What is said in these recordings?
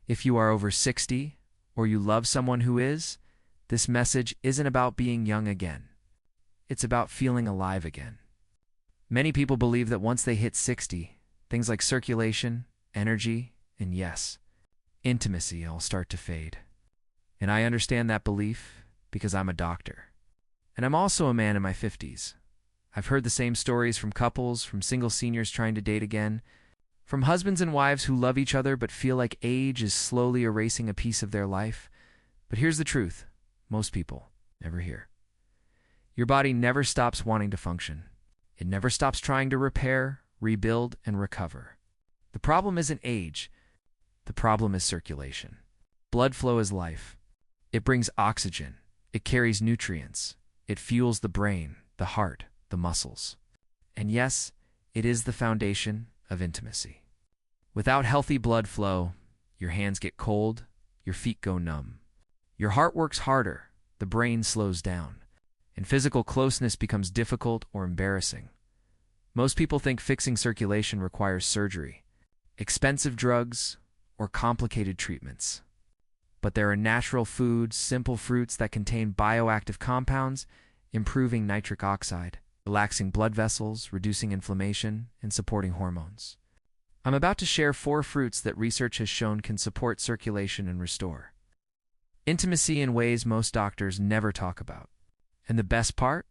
If you are over 60 or you love someone who is, this message isn't about being young again. It's about feeling alive again. Many people believe that once they hit 60, things like circulation, energy, and yes, intimacy all start to fade. And I understand that belief because I'm a doctor. And I'm also a man in my 50s. I've heard the same stories from couples, from single seniors trying to date again, from husbands and wives who love each other but feel like age is slowly erasing a piece of their life. But here's the truth most people never hear. Your body never stops wanting to function. It never stops trying to repair, rebuild, and recover. The problem isn't age. The problem is circulation. Blood flow is life. It brings oxygen. It carries nutrients. It fuels the brain, the heart, the muscles. And yes, it is the foundation of intimacy. Without healthy blood flow, your hands get cold, your feet go numb. Your heart works harder, the brain slows down, and physical closeness becomes difficult or embarrassing. Most people think fixing circulation requires surgery, expensive drugs, or complicated treatments. But there are natural foods, simple fruits that contain bioactive compounds, improving nitric oxide, relaxing blood vessels, reducing inflammation, and supporting hormones. I'm about to share 4 fruits that research has shown can support circulation and restore intimacy in ways most doctors never talk about. And the best part?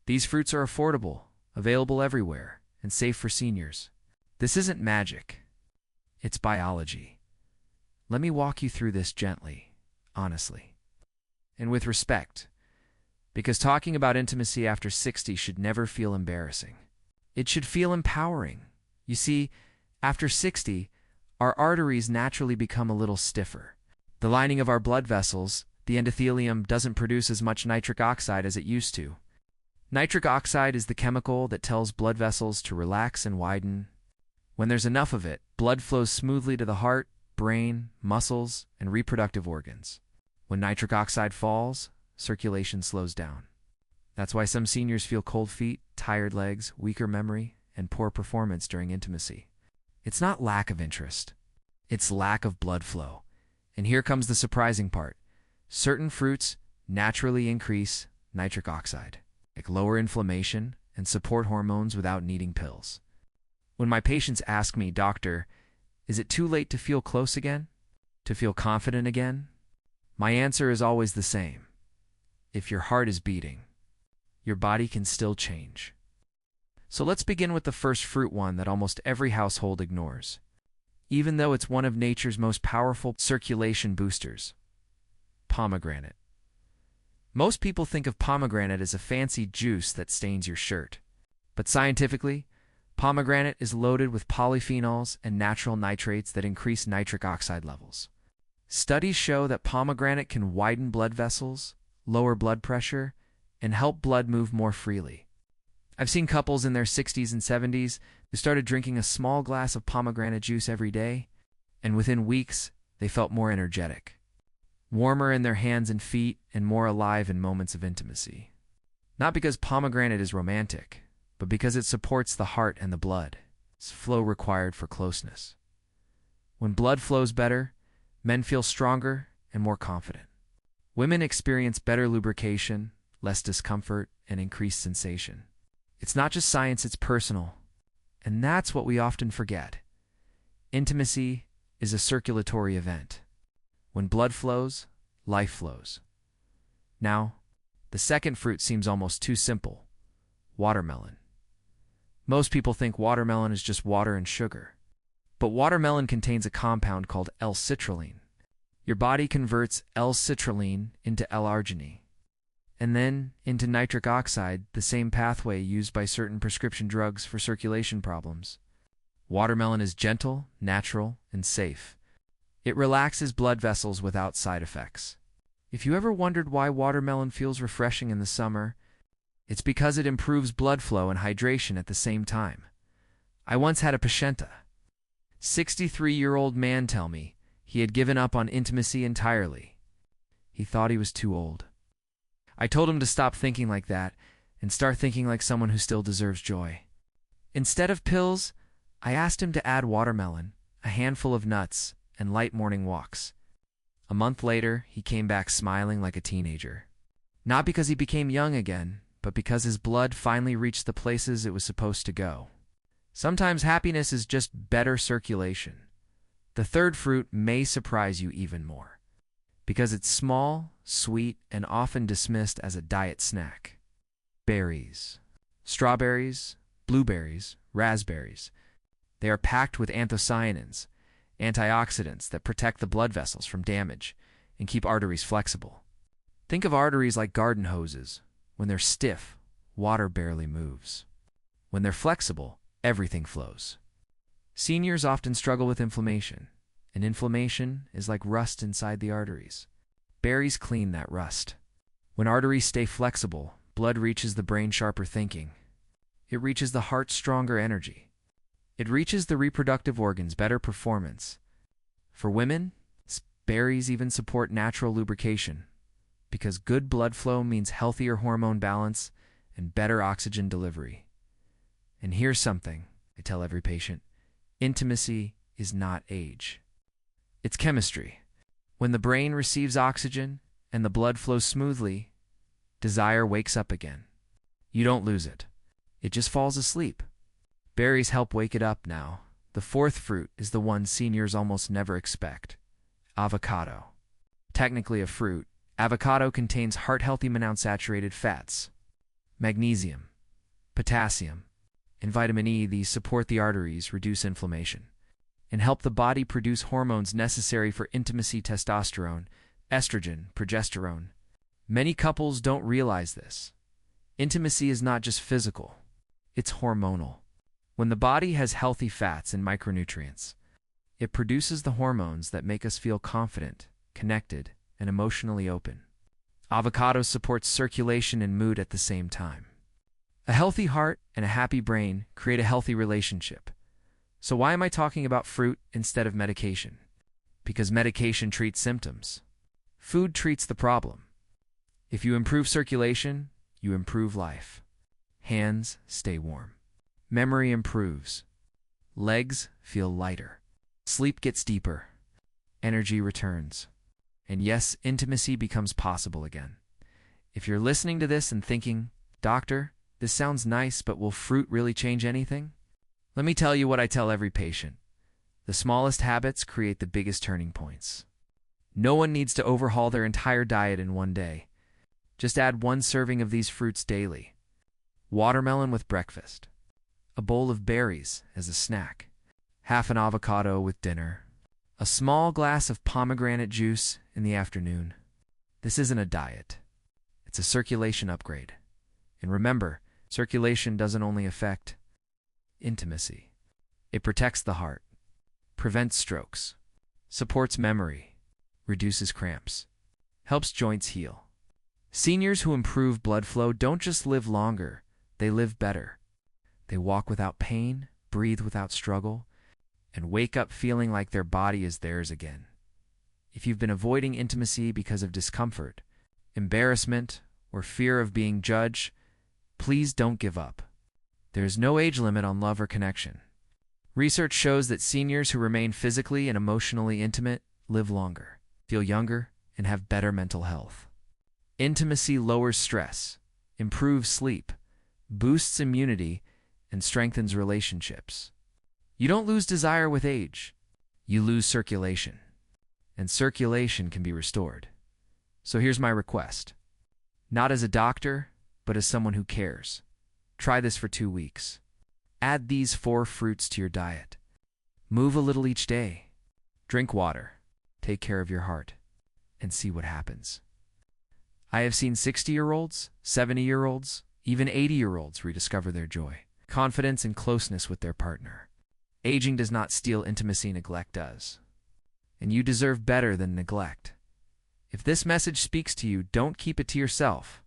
These fruits are affordable, available everywhere, and safe for seniors. This isn't magic. It's biology. Let me walk you through this gently, honestly, and with respect, because talking about intimacy after 60 should never feel embarrassing. It should feel empowering. You see, after 60, our arteries naturally become a little stiffer. The lining of our blood vessels, the endothelium, doesn't produce as much nitric oxide as it used to. Nitric oxide is the chemical that tells blood vessels to relax and widen. When there's enough of it, blood flows smoothly to the heart, brain, muscles, and reproductive organs. When nitric oxide falls, circulation slows down. That's why some seniors feel cold feet, tired legs, weaker memory, and poor performance during intimacy. It's not lack of interest. It's lack of blood flow. And here comes the surprising part. Certain fruits naturally increase nitric oxide, like lower inflammation and support hormones without needing pills. When my patients ask me, "Doctor, is it too late to feel close again? To feel confident again?" My answer is always the same. If your heart is beating, your body can still change. So let's begin with the first fruit, one that almost every household ignores, even though it's one of nature's most powerful circulation boosters: pomegranate. Most people think of pomegranate as a fancy juice that stains your shirt. But scientifically, pomegranate is loaded with polyphenols and natural nitrates that increase nitric oxide levels. Studies show that pomegranate can widen blood vessels, lower blood pressure, and help blood move more freely. I've seen couples in their 60s and 70s who started drinking a small glass of pomegranate juice every day, and within weeks, they felt more energetic, warmer in their hands and feet, and more alive in moments of intimacy. Not because pomegranate is romantic, but because it supports the heart and the blood. It's flow required for closeness. When blood flows better, men feel stronger and more confident. Women experience better lubrication, less discomfort, and increased sensation. It's not just science, it's personal. And that's what we often forget. Intimacy is a circulatory event. When blood flows, life flows. Now, the second fruit seems almost too simple: watermelon. Most people think watermelon is just water and sugar. But watermelon contains a compound called L-citrulline. Your body converts L-citrulline into L-arginine, and then into nitric oxide, the same pathway used by certain prescription drugs for circulation problems. Watermelon is gentle, natural, and safe. It relaxes blood vessels without side effects. If you ever wondered why watermelon feels refreshing in the summer, it's because it improves blood flow and hydration at the same time. I once had a patienta, 63-year-old man, tell me he had given up on intimacy entirely. He thought he was too old. I told him to stop thinking like that and start thinking like someone who still deserves joy. Instead of pills, I asked him to add watermelon, a handful of nuts, and light morning walks. A month later, he came back smiling like a teenager. Not because he became young again, but because his blood finally reached the places it was supposed to go. Sometimes happiness is just better circulation. The third fruit may surprise you even more, because it's small, sweet, and often dismissed as a diet snack. Berries. Strawberries, blueberries, raspberries. They are packed with anthocyanins, antioxidants that protect the blood vessels from damage and keep arteries flexible. Think of arteries like garden hoses. When they're stiff, water barely moves. When they're flexible, everything flows. Seniors often struggle with inflammation, and inflammation is like rust inside the arteries. Berries clean that rust. When arteries stay flexible, blood reaches the brain sharper thinking. It reaches the heart stronger energy. It reaches the reproductive organs better performance. For women, berries even support natural lubrication, because good blood flow means healthier hormone balance and better oxygen delivery. And here's something I tell every patient: intimacy is not age. It's chemistry. When the brain receives oxygen and the blood flows smoothly, desire wakes up again. You don't lose it. It just falls asleep. Berries help wake it up now. The fourth fruit is the one seniors almost never expect: avocado. Technically a fruit, avocado contains heart-healthy monounsaturated fats, magnesium, potassium, and vitamin E. These support the arteries, reduce inflammation, and help the body produce hormones necessary for intimacy: testosterone, estrogen, progesterone. Many couples don't realize this. Intimacy is not just physical, it's hormonal. When the body has healthy fats and micronutrients, it produces the hormones that make us feel confident, connected, and emotionally open. Avocado supports circulation and mood at the same time. A healthy heart and a happy brain create a healthy relationship. So why am I talking about fruit instead of medication? Because medication treats symptoms. Food treats the problem. If you improve circulation, you improve life. Hands stay warm. Memory improves. Legs feel lighter. Sleep gets deeper. Energy returns. And yes, intimacy becomes possible again. If you're listening to this and thinking, "Doctor, this sounds nice, but will fruit really change anything?" Let me tell you what I tell every patient. The smallest habits create the biggest turning points. No one needs to overhaul their entire diet in one day. Just add one serving of these fruits daily. Watermelon with breakfast. A bowl of berries as a snack. Half an avocado with dinner. A small glass of pomegranate juice in the afternoon. This isn't a diet. It's a circulation upgrade. And remember, circulation doesn't only affect intimacy. It protects the heart, prevents strokes, supports memory, reduces cramps, helps joints heal. Seniors who improve blood flow don't just live longer, they live better. They walk without pain, breathe without struggle, and wake up feeling like their body is theirs again. If you've been avoiding intimacy because of discomfort, embarrassment, or fear of being judged, please don't give up. There's no age limit on love or connection. Research shows that seniors who remain physically and emotionally intimate live longer, feel younger, and have better mental health. Intimacy lowers stress, improves sleep, boosts immunity, and strengthens relationships. You don't lose desire with age. You lose circulation. And circulation can be restored. So here's my request. Not as a doctor, but as someone who cares. Try this for 2 weeks. Add these 4 fruits to your diet. Move a little each day. Drink water. Take care of your heart. And see what happens. I have seen 60-year-olds, 70-year-olds, even 80-year-olds rediscover their joy, confidence, and closeness with their partner. Aging does not steal intimacy, neglect does. And you deserve better than neglect. If this message speaks to you, don't keep it to yourself.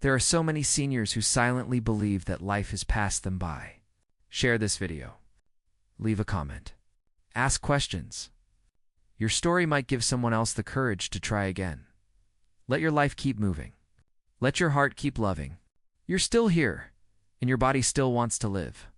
There are so many seniors who silently believe that life has passed them by. Share this video. Leave a comment. Ask questions. Your story might give someone else the courage to try again. Let your life keep moving. Let your heart keep loving. You're still here, and your body still wants to live.